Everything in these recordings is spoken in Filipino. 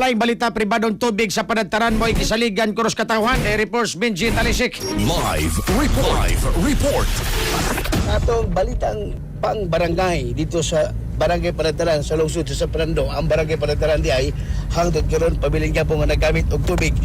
Laing balita, pribadong tubig sa panagtaran mo ikisaligan kuros katawhan reports Benji Talisik. Live report. Atong balitang pang barangay dito sa Barangay Panagtaran sa lungsod sa Prando. Ang Barangay Panagtaran di ay hangtod karon pabiling ka po nga nagamit og tubig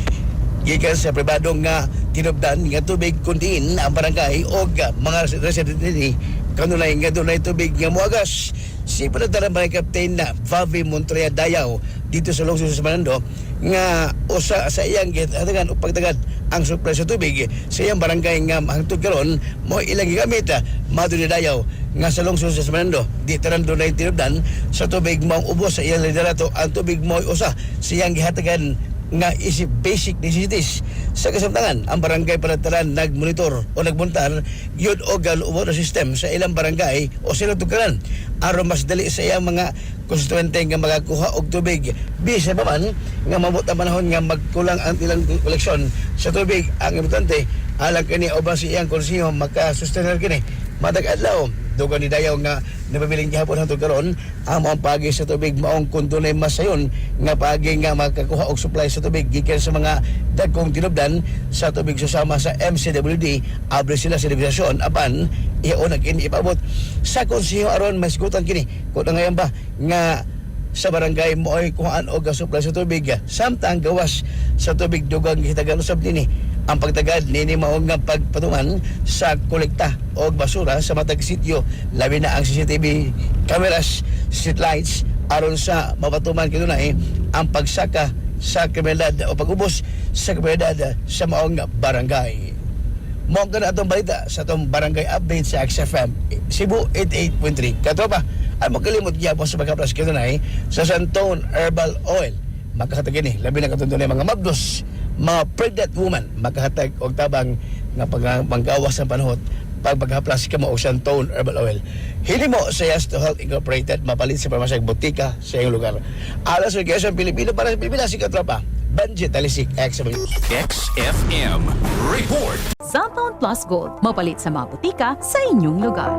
gikan sa pribadong nga tinubdan nga tubig kundiin ang barangay og mga residente kanunay nga dunay tubig nga moagas. Si Panagtaran Barangay Captain na Favi Montrea Dayaw dito sa lungsod sa Prando nga usa sa iyang gitagan o pagtagad ang supply sa tubig sa iyang barangay nga hangtod karon mo ilang gigamit madu ni Dayaw nga sa lungsod sa Fernando di tanan dunay tinubdan sa tubig maong ubos sa iyang liderato. Ang tubig mo usa sa iyang gihatagan nga isip basic necessities sa kasamtangan. Ang Barangay Panagtaran nagmonitor o nagbuntar yun o galubo na system sa ilang barangay o silang tukaran aron mas dali sa iyang mga konstituente nga magakuha og tubig bisa pa man nga mabot ang panahon nga magkulang ang ilang koleksyon sa tubig. Ang importante alang kini uban sa iyang konseho makasustainable kini matag adlaw. Dugang ni Dayaw nga napabiling gihapon hangtod karon ang mga pagi sa tubig maong kung dunay masayon nga pagi nga makakuha og supply sa tubig gikan sa mga dagkong tinubdan sa tubig susama sa MCWD abre sila sa division apan iyon kini ipabot sa konseho aron masgutan kini kung ngayon ba nga sa barangay mo ay kuhaan og supply sa tubig samtang gawas sa tubig dugang gihitagan usab nini ang pagtagad nini mao nga pagpatuman sa kolekta o basura sa matag sitio labi na ang CCTV cameras, street lights aron sa mapatuman kanunay ang pagsaka sa kriminalidad o pag-ubos sa kriminalidad sa maong barangay. Mao ka na atong balita sa atong barangay update sa XFM Cebu 88.3. Katropa, ay magkalimot gyapon sa pagkaplas kanunay sa Santone Herbal Oil. Makahatag ni labi na katundunay mga mabdos mga pregnant woman makahatag og tabang nga panggawas sa panahon paghaplas ka mo og Santone Herbal Oil. Hili mo sa Yasto Health Incorporated mapalit sa pamasyag botika sa iyong lugar. Alas sa Quezon, Pilipino para sa Pilipinas si katropa. Benji Talisik, XFM. XFM report. Santone Plus Gold, mapalit sa mga butika sa inyong lugar.